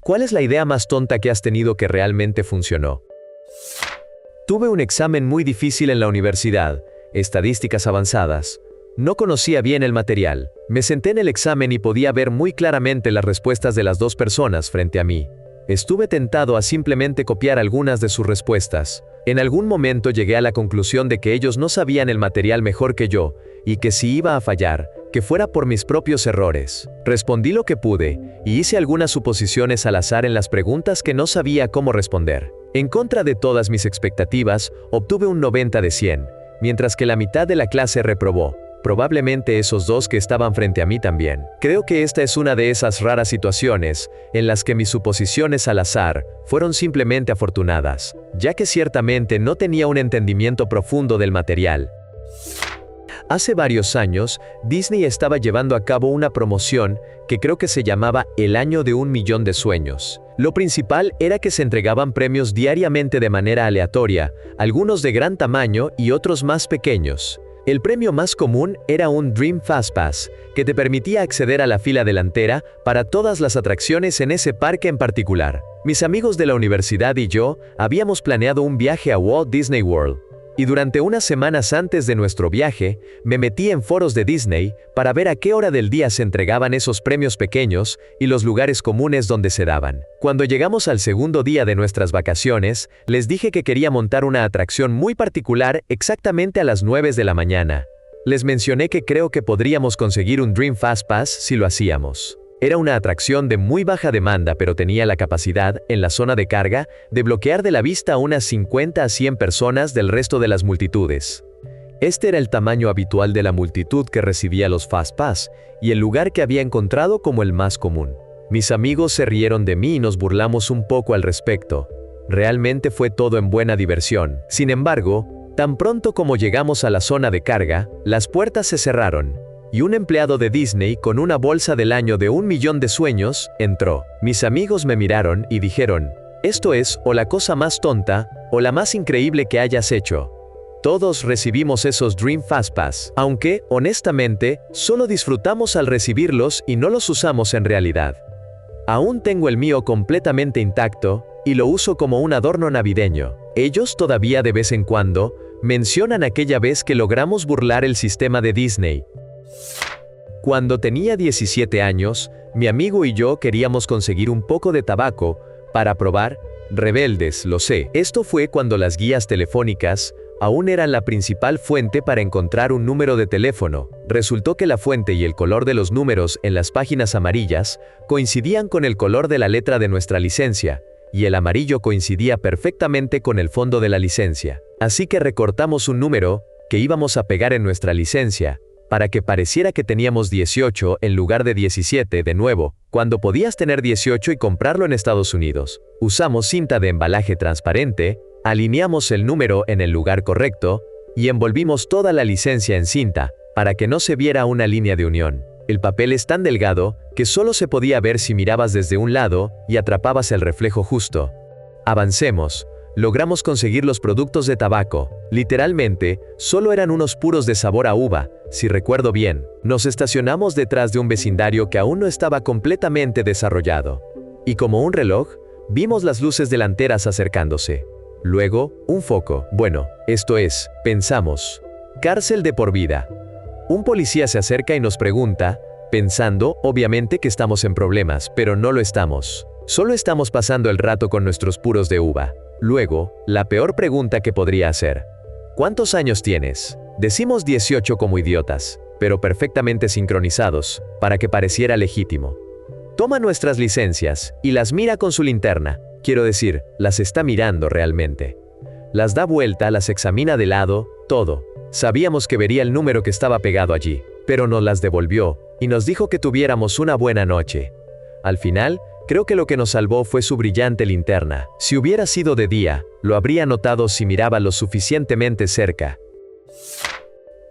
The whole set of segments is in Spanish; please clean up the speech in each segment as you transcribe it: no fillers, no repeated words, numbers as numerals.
¿Cuál es la idea más tonta que has tenido que realmente funcionó? Tuve un examen muy difícil en la universidad, estadísticas avanzadas. No conocía bien el material. Me senté en el examen y podía ver muy claramente las respuestas de las dos personas frente a mí. Estuve tentado a simplemente copiar algunas de sus respuestas. En algún momento llegué a la conclusión de que ellos no sabían el material mejor que yo, y que si iba a fallar, que fuera por mis propios errores. Respondí lo que pude, y hice algunas suposiciones al azar en las preguntas que no sabía cómo responder. En contra de todas mis expectativas, obtuve un 90 de 100, mientras que la mitad de la clase reprobó. Probablemente esos dos que estaban frente a mí también. Creo que esta es una de esas raras situaciones en las que mis suposiciones al azar fueron simplemente afortunadas, ya que ciertamente no tenía un entendimiento profundo del material. Hace varios años, Disney estaba llevando a cabo una promoción que creo que se llamaba El Año de un Millón de Sueños. Lo principal era que se entregaban premios diariamente de manera aleatoria, algunos de gran tamaño y otros más pequeños. El premio más común era un Dream Fast Pass, que te permitía acceder a la fila delantera para todas las atracciones en ese parque en particular. Mis amigos de la universidad y yo habíamos planeado un viaje a Walt Disney World. Y durante unas semanas antes de nuestro viaje, me metí en foros de Disney para ver a qué hora del día se entregaban esos premios pequeños y los lugares comunes donde se daban. Cuando llegamos al segundo día de nuestras vacaciones, les dije que quería montar una atracción muy particular exactamente a las 9 de la mañana. Les mencioné que creo que podríamos conseguir un Dream Fast Pass si lo hacíamos. Era una atracción de muy baja demanda, pero tenía la capacidad, en la zona de carga, de bloquear de la vista a unas 50 a 100 personas del resto de las multitudes. Este era el tamaño habitual de la multitud que recibía los Fast Pass, y el lugar que había encontrado como el más común. Mis amigos se rieron de mí y nos burlamos un poco al respecto. Realmente fue todo en buena diversión. Sin embargo, tan pronto como llegamos a la zona de carga, las puertas se cerraron. Y un empleado de Disney con una bolsa del año de 1 millón de sueños, entró. Mis amigos me miraron y dijeron, esto es o la cosa más tonta, o la más increíble que hayas hecho. Todos recibimos esos Dream Fast Pass, aunque, honestamente, solo disfrutamos al recibirlos y no los usamos en realidad. Aún tengo el mío completamente intacto, y lo uso como un adorno navideño. Ellos todavía de vez en cuando, mencionan aquella vez que logramos burlar el sistema de Disney. Cuando tenía 17 años, mi amigo y yo queríamos conseguir un poco de tabaco para probar. Rebeldes, lo sé. Esto fue cuando las guías telefónicas aún eran la principal fuente para encontrar un número de teléfono. Resultó que la fuente y el color de los números en las páginas amarillas coincidían con el color de la letra de nuestra licencia, y el amarillo coincidía perfectamente con el fondo de la licencia. Así que recortamos un número que íbamos a pegar en nuestra licencia, para que pareciera que teníamos 18 en lugar de 17 de nuevo, cuando podías tener 18 y comprarlo en Estados Unidos. Usamos cinta de embalaje transparente, alineamos el número en el lugar correcto, y envolvimos toda la licencia en cinta, para que no se viera una línea de unión. El papel es tan delgado, que solo se podía ver si mirabas desde un lado, y atrapabas el reflejo justo. Avancemos. Logramos conseguir los productos de tabaco. Literalmente, solo eran unos puros de sabor a uva, si recuerdo bien. Nos estacionamos detrás de un vecindario que aún no estaba completamente desarrollado. Y como un reloj, vimos las luces delanteras acercándose. Luego, un foco. Bueno, esto es, pensamos, cárcel de por vida. Un policía se acerca y nos pregunta, pensando, obviamente, que estamos en problemas, pero no lo estamos. Solo estamos pasando el rato con nuestros puros de uva. Luego, la peor pregunta que podría hacer. ¿Cuántos años tienes? Decimos 18 como idiotas, pero perfectamente sincronizados, para que pareciera legítimo. Toma nuestras licencias y las mira con su linterna. Quiero decir, las está mirando realmente. Las da vuelta, las examina de lado, todo. Sabíamos que vería el número que estaba pegado allí, pero nos las devolvió, y nos dijo que tuviéramos una buena noche. Al final, creo que lo que nos salvó fue su brillante linterna. Si hubiera sido de día, lo habría notado si miraba lo suficientemente cerca.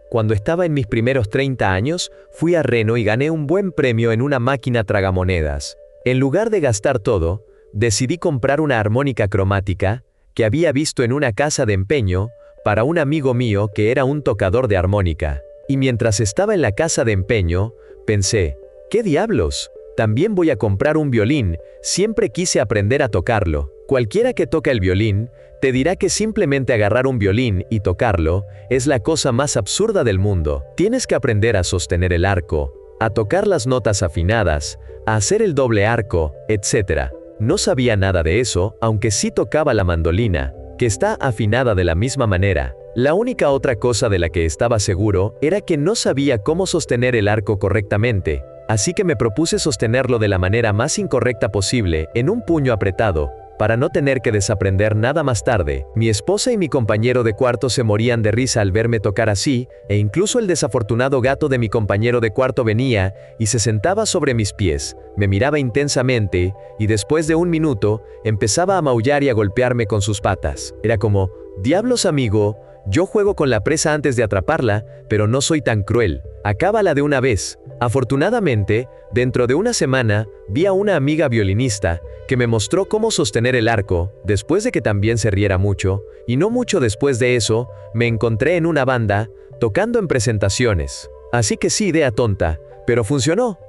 Cuando estaba en mis primeros 30 años, fui a Reno y gané un buen premio en una máquina tragamonedas. En lugar de gastar todo, decidí comprar una armónica cromática, que había visto en una casa de empeño, para un amigo mío que era un tocador de armónica. Y mientras estaba en la casa de empeño, pensé, ¿qué diablos? También voy a comprar un violín, siempre quise aprender a tocarlo. Cualquiera que toca el violín, te dirá que simplemente agarrar un violín y tocarlo es la cosa más absurda del mundo. Tienes que aprender a sostener el arco, a tocar las notas afinadas, a hacer el doble arco, etc. No sabía nada de eso, aunque sí tocaba la mandolina, que está afinada de la misma manera. La única otra cosa de la que estaba seguro era que no sabía cómo sostener el arco correctamente, así que me propuse sostenerlo de la manera más incorrecta posible, en un puño apretado, para no tener que desaprender nada más tarde. Mi esposa y mi compañero de cuarto se morían de risa al verme tocar así, e incluso el desafortunado gato de mi compañero de cuarto venía y se sentaba sobre mis pies, me miraba intensamente, y después de un minuto, empezaba a maullar y a golpearme con sus patas. Era como, «Diablos, amigo, yo juego con la presa antes de atraparla, pero no soy tan cruel. Acábala de una vez». Afortunadamente, dentro de una semana, vi a una amiga violinista que me mostró cómo sostener el arco, después de que también se riera mucho, y no mucho después de eso, me encontré en una banda, tocando en presentaciones. Así que sí, idea tonta, pero funcionó.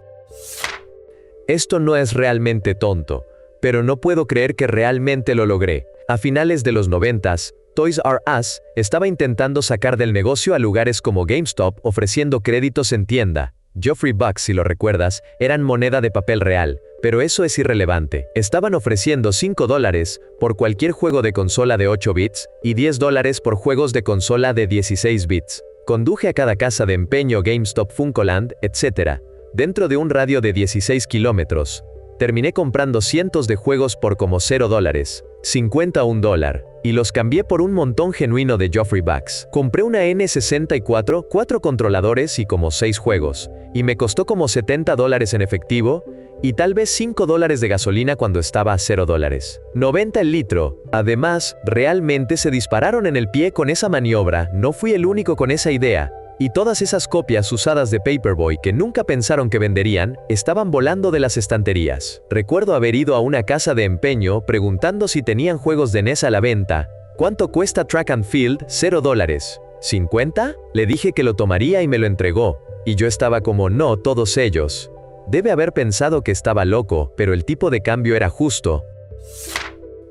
Esto no es realmente tonto, pero no puedo creer que realmente lo logré. A finales de los 90s, Toys R Us estaba intentando sacar del negocio a lugares como GameStop ofreciendo créditos en tienda. Joffrey Bucks, si lo recuerdas, eran moneda de papel real, pero eso es irrelevante. Estaban ofreciendo $5 por cualquier juego de consola de 8 bits y $10 por juegos de consola de 16 bits. Conduje a cada casa de empeño GameStop, Funcoland, etc. Dentro de un radio de 16 kilómetros. Terminé comprando cientos de juegos por como $0, 50 a $1, y los cambié por un montón genuino de Joffrey Bucks. Compré una N64, 4 controladores y como 6 juegos, y me costó como $70 en efectivo, y tal vez $5 de gasolina cuando estaba a $0. 90 el litro. Además, realmente se dispararon en el pie con esa maniobra, no fui el único con esa idea. Y todas esas copias usadas de Paperboy que nunca pensaron que venderían, estaban volando de las estanterías. Recuerdo haber ido a una casa de empeño preguntando si tenían juegos de NES a la venta. ¿Cuánto cuesta Track and Field? $0. ¿50? Le dije que lo tomaría y me lo entregó. Y yo estaba como, no, todos ellos. Debe haber pensado que estaba loco, pero el tipo de cambio era justo.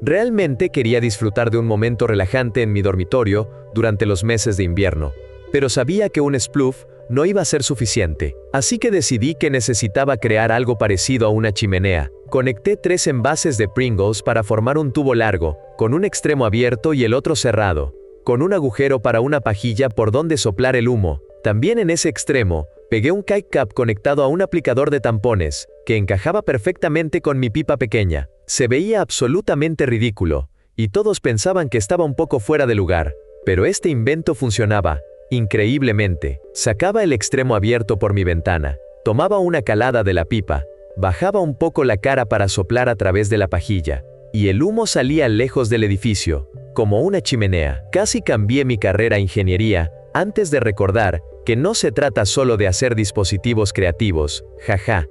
Realmente quería disfrutar de un momento relajante en mi dormitorio durante los meses de invierno. Pero sabía que un sploof no iba a ser suficiente, así que decidí que necesitaba crear algo parecido a una chimenea. Conecté 3 envases de Pringles para formar un tubo largo, con un extremo abierto y el otro cerrado, con un agujero para una pajilla por donde soplar el humo. También en ese extremo, pegué un kite cap conectado a un aplicador de tampones, que encajaba perfectamente con mi pipa pequeña. Se veía absolutamente ridículo, y todos pensaban que estaba un poco fuera de lugar, pero este invento funcionaba. Increíblemente, sacaba el extremo abierto por mi ventana, tomaba una calada de la pipa, bajaba un poco la cara para soplar a través de la pajilla, y el humo salía lejos del edificio, como una chimenea. Casi cambié mi carrera ingeniería, antes de recordar que no se trata solo de hacer dispositivos creativos, jaja.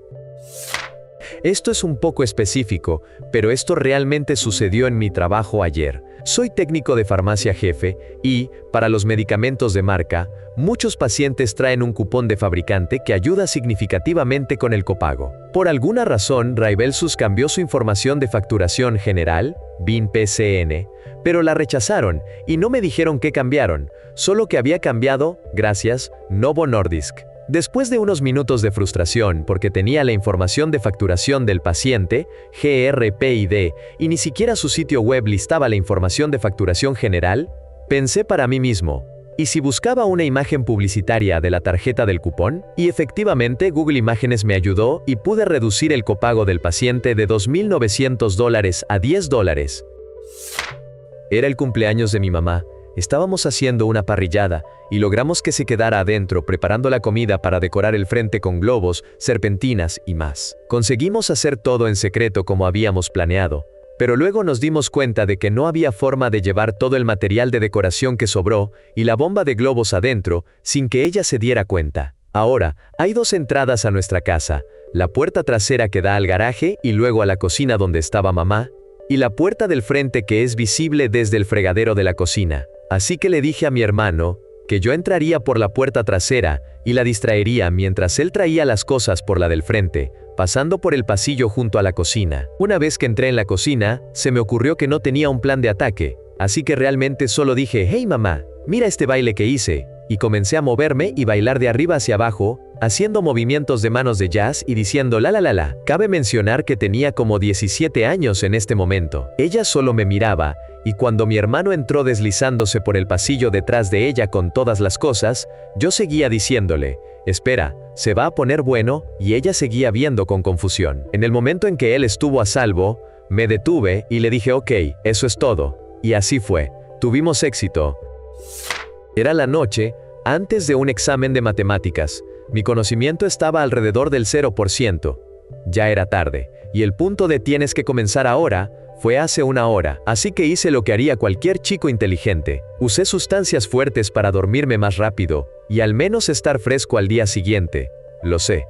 Esto es un poco específico, pero esto realmente sucedió en mi trabajo ayer. Soy técnico de farmacia jefe y, para los medicamentos de marca, muchos pacientes traen un cupón de fabricante que ayuda significativamente con el copago. Por alguna razón, Rybelsus cambió su información de facturación general, BIN PCN, pero la rechazaron y no me dijeron qué cambiaron, solo que había cambiado, gracias, Novo Nordisk. Después de unos minutos de frustración porque tenía la información de facturación del paciente, GRPID, y ni siquiera su sitio web listaba la información de facturación general, pensé para mí mismo, ¿y si buscaba una imagen publicitaria de la tarjeta del cupón? Y efectivamente Google Imágenes me ayudó y pude reducir el copago del paciente de $2.900 a $10. Era el cumpleaños de mi mamá. Estábamos haciendo una parrillada y logramos que se quedara adentro preparando la comida para decorar el frente con globos, serpentinas y más. Conseguimos hacer todo en secreto como habíamos planeado, pero luego nos dimos cuenta de que no había forma de llevar todo el material de decoración que sobró y la bomba de globos adentro sin que ella se diera cuenta. Ahora, hay 2 entradas a nuestra casa, la puerta trasera que da al garaje y luego a la cocina donde estaba mamá, y la puerta del frente que es visible desde el fregadero de la cocina. Así que le dije a mi hermano que yo entraría por la puerta trasera y la distraería mientras él traía las cosas por la del frente, pasando por el pasillo junto a la cocina. Una vez que entré en la cocina, se me ocurrió que no tenía un plan de ataque, así que realmente solo dije, «Hey mamá, mira este baile que hice», y comencé a moverme y bailar de arriba hacia abajo, haciendo movimientos de manos de jazz y diciendo la la la la. Cabe mencionar que tenía como 17 años en este momento. Ella solo me miraba, y cuando mi hermano entró deslizándose por el pasillo detrás de ella con todas las cosas, yo seguía diciéndole, «Espera, se va a poner bueno», y ella seguía viendo con confusión. En el momento en que él estuvo a salvo, me detuve y le dije, «Ok, eso es todo». Y así fue. Tuvimos éxito. Era la noche, antes de un examen de matemáticas. Mi conocimiento estaba alrededor del 0%. Ya era tarde, y el punto de «tienes que comenzar ahora» fue hace una hora, así que hice lo que haría cualquier chico inteligente. Usé sustancias fuertes para dormirme más rápido, y al menos estar fresco al día siguiente. Lo sé.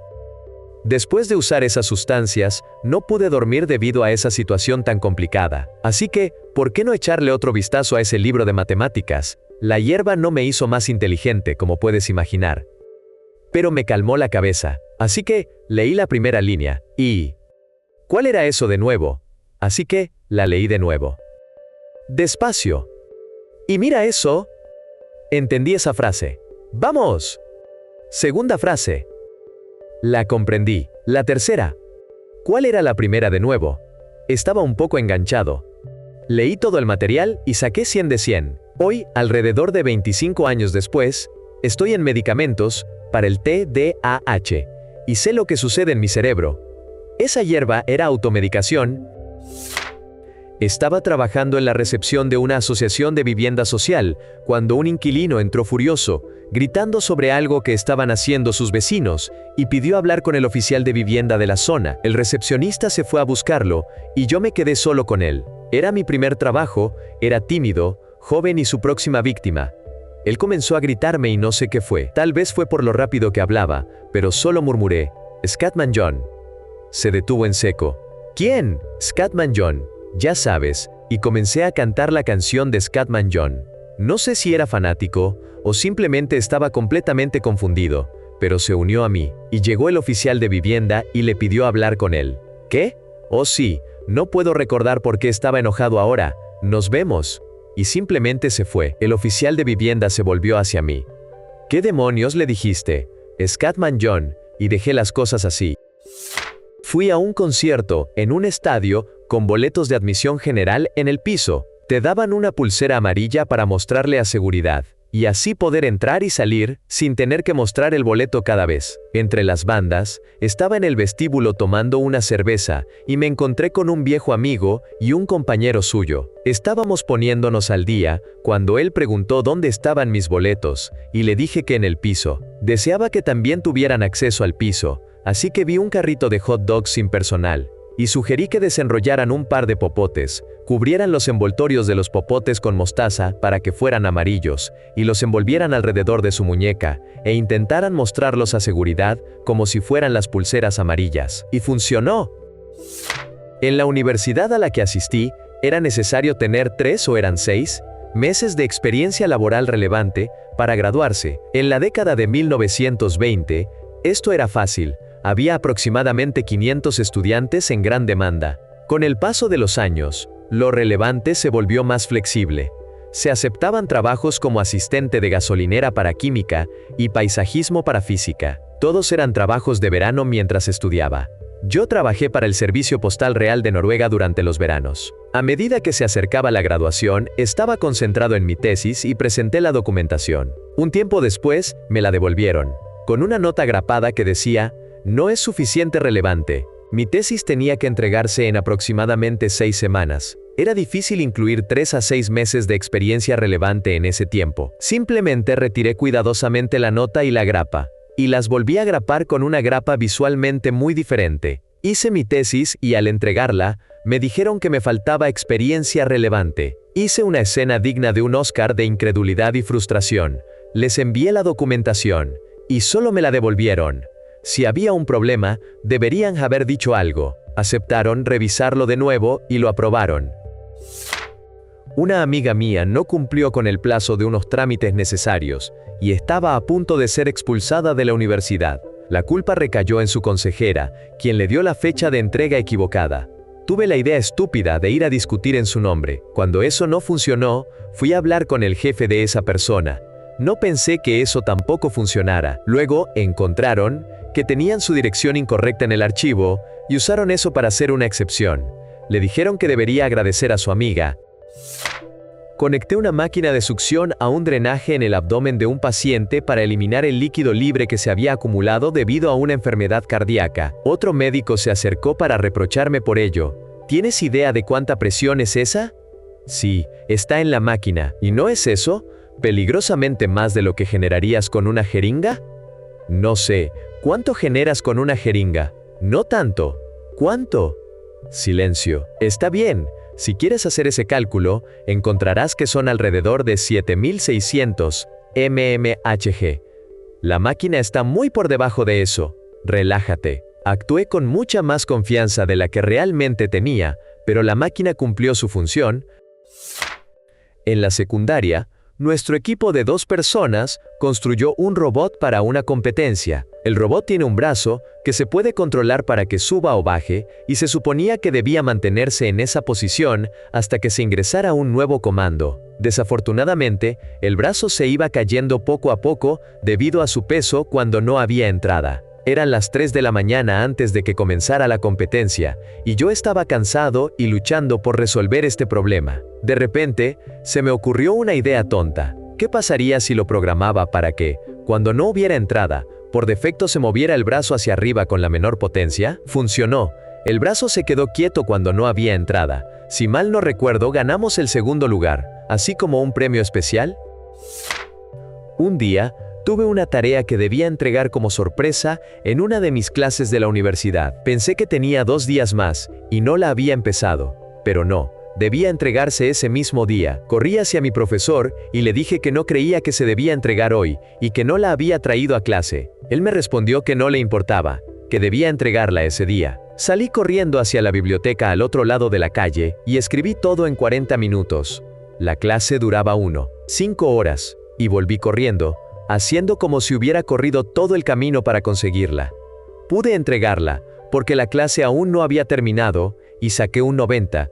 Después de usar esas sustancias, no pude dormir debido a esa situación tan complicada. Así que, ¿por qué no echarle otro vistazo a ese libro de matemáticas? La hierba no me hizo más inteligente, como puedes imaginar. Pero me calmó la cabeza. Así que, leí la primera línea, y... ¿cuál era eso de nuevo? Así que, la leí de nuevo. Despacio. ¿Y mira eso? Entendí esa frase. ¡Vamos! Segunda frase. La comprendí. La tercera. ¿Cuál era la primera de nuevo? Estaba un poco enganchado. Leí todo el material y saqué 100 de 100. Hoy, alrededor de 25 años después, estoy en medicamentos para el TDAH y sé lo que sucede en mi cerebro. Esa hierba era automedicación. Estaba trabajando en la recepción de una asociación de vivienda social cuando un inquilino entró furioso, gritando sobre algo que estaban haciendo sus vecinos, y pidió hablar con el oficial de vivienda de la zona. El recepcionista se fue a buscarlo, y yo me quedé solo con él. Era mi primer trabajo, era tímido, joven y su próxima víctima. Él comenzó a gritarme y no sé qué fue. Tal vez fue por lo rápido que hablaba, pero solo murmuré, «Scatman John». Se detuvo en seco. «¿Quién?» «Scatman John, ya sabes», y comencé a cantar la canción de Scatman John. No sé si era fanático, o simplemente estaba completamente confundido, pero se unió a mí, y llegó el oficial de vivienda y le pidió hablar con él. ¿Qué? Oh sí, no puedo recordar por qué estaba enojado ahora. «Nos vemos». Y simplemente se fue. El oficial de vivienda se volvió hacia mí. «¿Qué demonios le dijiste?» «Scatman John», y dejé las cosas así. Fui a un concierto, en un estadio, con boletos de admisión general en el piso. Te daban una pulsera amarilla para mostrarle a seguridad, y así poder entrar y salir, sin tener que mostrar el boleto cada vez. Entre las bandas, estaba en el vestíbulo tomando una cerveza, y me encontré con un viejo amigo y un compañero suyo. Estábamos poniéndonos al día, cuando él preguntó dónde estaban mis boletos, y le dije que en el piso. Deseaba que también tuvieran acceso al piso, así que vi un carrito de hot dogs sin personal, y sugerí que desenrollaran un par de popotes, cubrieran los envoltorios de los popotes con mostaza para que fueran amarillos, y los envolvieran alrededor de su muñeca, e intentaran mostrarlos a seguridad como si fueran las pulseras amarillas. Y funcionó. En la universidad a la que asistí, era necesario tener 3 o eran 6 meses de experiencia laboral relevante para graduarse. En la década de 1920, esto era fácil. Había aproximadamente 500 estudiantes en gran demanda. Con el paso de los años, lo relevante se volvió más flexible. Se aceptaban trabajos como asistente de gasolinera para química y paisajismo para física. Todos eran trabajos de verano mientras estudiaba. Yo trabajé para el Servicio Postal Real de Noruega durante los veranos. A medida que se acercaba la graduación, estaba concentrado en mi tesis y presenté la documentación. Un tiempo después, me la devolvieron, con una nota grapada que decía: «No es suficiente relevante». Mi tesis tenía que entregarse en aproximadamente 6 semanas. Era difícil incluir 3 a 6 meses de experiencia relevante en ese tiempo. Simplemente retiré cuidadosamente la nota y la grapa, y las volví a grapar con una grapa visualmente muy diferente. Hice mi tesis y al entregarla, me dijeron que me faltaba experiencia relevante. Hice una escena digna de un Oscar de incredulidad y frustración. Les envié la documentación, y solo me la devolvieron. Si había un problema, deberían haber dicho algo. Aceptaron revisarlo de nuevo y lo aprobaron. Una amiga mía no cumplió con el plazo de unos trámites necesarios y estaba a punto de ser expulsada de la universidad. La culpa recayó en su consejera, quien le dio la fecha de entrega equivocada. Tuve la idea estúpida de ir a discutir en su nombre. Cuando eso no funcionó, fui a hablar con el jefe de esa persona. No pensé que eso tampoco funcionara. Luego, encontraron que tenían su dirección incorrecta en el archivo y usaron eso para hacer una excepción. Le dijeron que debería agradecer a su amiga. Conecté una máquina de succión a un drenaje en el abdomen de un paciente para eliminar el líquido libre que se había acumulado debido a una enfermedad cardíaca. Otro médico se acercó para reprocharme por ello. ¿Tienes idea de cuánta presión es esa? Sí, está en la máquina. ¿Y no es eso? ¿Peligrosamente más de lo que generarías con una jeringa? No sé. ¿Cuánto generas con una jeringa? No tanto. ¿Cuánto? Silencio. Está bien. Si quieres hacer ese cálculo, encontrarás que son alrededor de 7600 mmHg. La máquina está muy por debajo de eso. Relájate. Actué con mucha más confianza de la que realmente tenía, pero la máquina cumplió su función. En la secundaria, nuestro equipo de 2 personas construyó un robot para una competencia. El robot tiene un brazo que se puede controlar para que suba o baje, y se suponía que debía mantenerse en esa posición hasta que se ingresara un nuevo comando. Desafortunadamente, el brazo se iba cayendo poco a poco debido a su peso cuando no había entrada. Eran las 3 de la mañana antes de que comenzara la competencia, y yo estaba cansado y luchando por resolver este problema. De repente, se me ocurrió una idea tonta. ¿Qué pasaría si lo programaba para que, cuando no hubiera entrada, por defecto se moviera el brazo hacia arriba con la menor potencia? Funcionó. El brazo se quedó quieto cuando no había entrada. Si mal no recuerdo, ganamos el segundo lugar, así como un premio especial. Un día, tuve una tarea que debía entregar como sorpresa en una de mis clases de la universidad. Pensé que tenía 2 días más, y no la había empezado. Pero no, debía entregarse ese mismo día. Corrí hacia mi profesor y le dije que no creía que se debía entregar hoy, y que no la había traído a clase. Él me respondió que no le importaba, que debía entregarla ese día. Salí corriendo hacia la biblioteca al otro lado de la calle, y escribí todo en 40 minutos. La clase duraba 5 horas, y volví corriendo, haciendo como si hubiera corrido todo el camino para conseguirla. Pude entregarla, porque la clase aún no había terminado, y saqué un 90.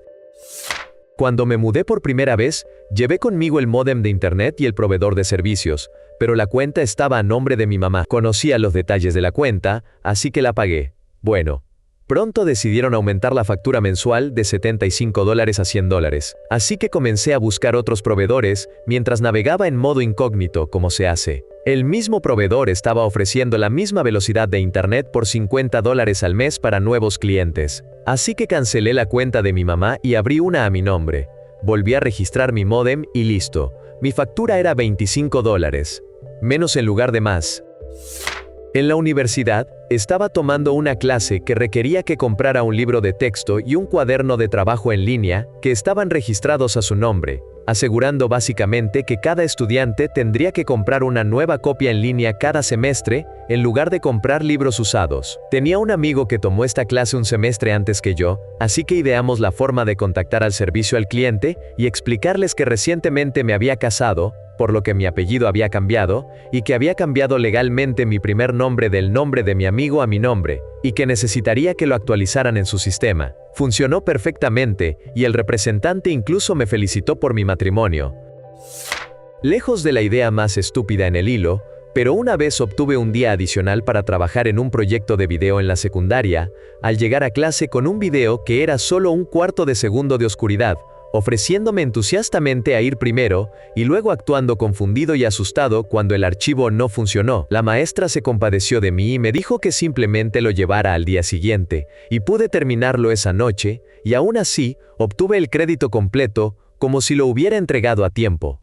Cuando me mudé por primera vez, llevé conmigo el módem de internet y el proveedor de servicios, pero la cuenta estaba a nombre de mi mamá. Conocía los detalles de la cuenta, así que la pagué. Bueno, pronto decidieron aumentar la factura mensual de $75 a $100, así que comencé a buscar otros proveedores mientras navegaba en modo incógnito, como se hace. El mismo proveedor estaba ofreciendo la misma velocidad de internet por $50 al mes para nuevos clientes. Así que cancelé la cuenta de mi mamá y abrí una a mi nombre. Volví a registrar mi módem y listo. Mi factura era $25, menos en lugar de más. En la universidad, estaba tomando una clase que requería que comprara un libro de texto y un cuaderno de trabajo en línea que estaban registrados a su nombre, asegurando básicamente que cada estudiante tendría que comprar una nueva copia en línea cada semestre, en lugar de comprar libros usados. Tenía un amigo que tomó esta clase un semestre antes que yo, así que ideamos la forma de contactar al servicio al cliente y explicarles que recientemente me había casado, por lo que mi apellido había cambiado, y que había cambiado legalmente mi primer nombre del nombre de mi amigo a mi nombre, y que necesitaría que lo actualizaran en su sistema. Funcionó perfectamente, y el representante incluso me felicitó por mi matrimonio. Lejos de la idea más estúpida en el hilo, pero una vez obtuve un día adicional para trabajar en un proyecto de video en la secundaria, al llegar a clase con un video que era solo un cuarto de segundo de oscuridad, ofreciéndome entusiastamente a ir primero, y luego actuando confundido y asustado cuando el archivo no funcionó. La maestra se compadeció de mí y me dijo que simplemente lo llevara al día siguiente, y pude terminarlo esa noche, y aún así, obtuve el crédito completo, como si lo hubiera entregado a tiempo.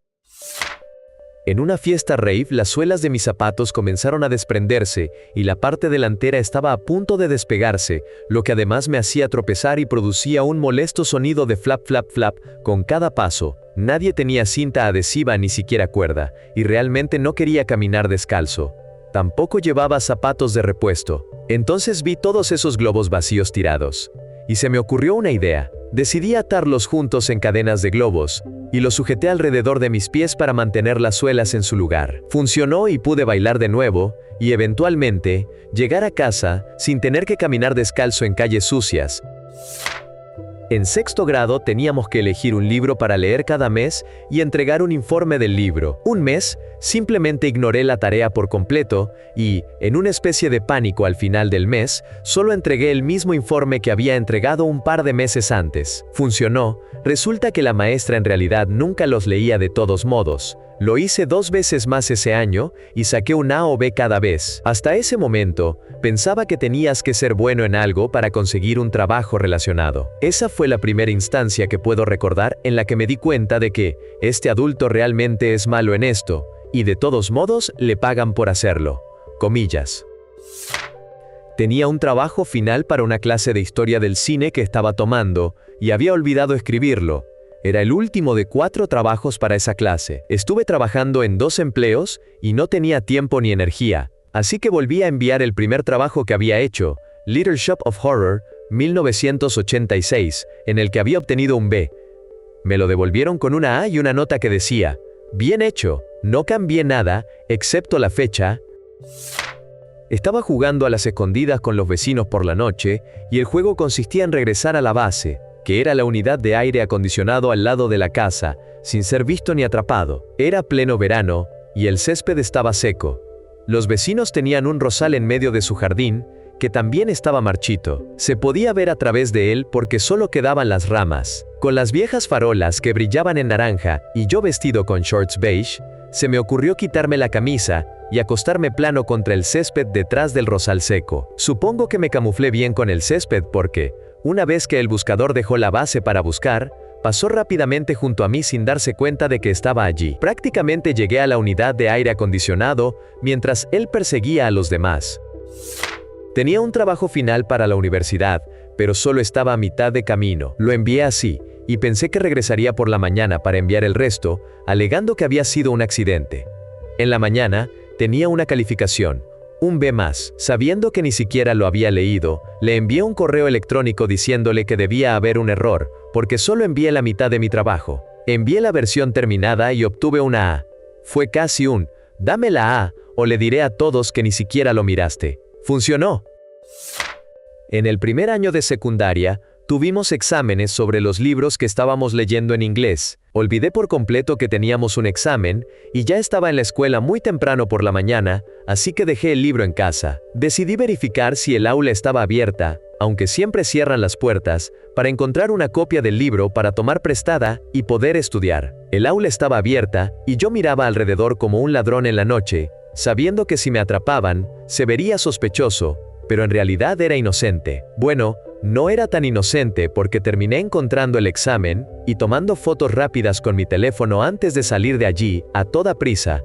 En una fiesta rave, las suelas de mis zapatos comenzaron a desprenderse y la parte delantera estaba a punto de despegarse, lo que además me hacía tropezar y producía un molesto sonido de flap flap flap con cada paso. Nadie tenía cinta adhesiva ni siquiera cuerda, y realmente no quería caminar descalzo. Tampoco llevaba zapatos de repuesto. Entonces vi todos esos globos vacíos tirados. Y se me ocurrió una idea. Decidí atarlos juntos en cadenas de globos. y lo sujeté alrededor de mis pies para mantener las suelas en su lugar. Funcionó y pude bailar de nuevo, y eventualmente, llegar a casa sin tener que caminar descalzo en calles sucias. En sexto grado teníamos que elegir un libro para leer cada mes y entregar un informe del libro. Un mes, simplemente ignoré la tarea por completo y, en una especie de pánico al final del mes, solo entregué el mismo informe que había entregado un par de meses antes. Funcionó. Resulta que la maestra en realidad nunca los leía de todos modos. Lo hice 2 veces más ese año y saqué un A o B cada vez. Hasta ese momento, pensaba que tenías que ser bueno en algo para conseguir un trabajo relacionado. Esa fue la primera instancia que puedo recordar en la que me di cuenta de que este adulto realmente es malo en esto, y de todos modos le pagan por hacerlo. Comillas. Tenía un trabajo final para una clase de historia del cine que estaba tomando, y había olvidado escribirlo. Era el último de 4 trabajos para esa clase. Estuve trabajando en 2 empleos y no tenía tiempo ni energía, así que volví a enviar el primer trabajo que había hecho, Little Shop of Horror, 1986, en el que había obtenido un B. Me lo devolvieron con una A y una nota que decía, bien hecho, no cambié nada, excepto la fecha. Estaba jugando a las escondidas con los vecinos por la noche, y el juego consistía en regresar a la base, que era la unidad de aire acondicionado al lado de la casa, sin ser visto ni atrapado. Era pleno verano, y el césped estaba seco. Los vecinos tenían un rosal en medio de su jardín, que también estaba marchito. Se podía ver a través de él porque solo quedaban las ramas. Con las viejas farolas que brillaban en naranja, y yo vestido con shorts beige, se me ocurrió quitarme la camisa y acostarme plano contra el césped detrás del rosal seco. Supongo que me camuflé bien con el césped porque, una vez que el buscador dejó la base para buscar, pasó rápidamente junto a mí sin darse cuenta de que estaba allí. Prácticamente llegué a la unidad de aire acondicionado mientras él perseguía a los demás. Tenía un trabajo final para la universidad, pero solo estaba a mitad de camino. Lo envié así, y pensé que regresaría por la mañana para enviar el resto, alegando que había sido un accidente. En la mañana, tenía una calificación, un B+. Sabiendo que ni siquiera lo había leído, le envié un correo electrónico diciéndole que debía haber un error, porque solo envié la mitad de mi trabajo. Envié la versión terminada y obtuve una A. Fue casi un, dame la A, o le diré a todos que ni siquiera lo miraste. Funcionó. En el primer año de secundaria, tuvimos exámenes sobre los libros que estábamos leyendo en inglés. Olvidé por completo que teníamos un examen, y ya estaba en la escuela muy temprano por la mañana, así que dejé el libro en casa. Decidí verificar si el aula estaba abierta, aunque siempre cierran las puertas, para encontrar una copia del libro para tomar prestada y poder estudiar. El aula estaba abierta, y yo miraba alrededor como un ladrón en la noche, sabiendo que si me atrapaban, se vería sospechoso, pero en realidad era inocente. Bueno, no era tan inocente porque terminé encontrando el examen y tomando fotos rápidas con mi teléfono antes de salir de allí, a toda prisa.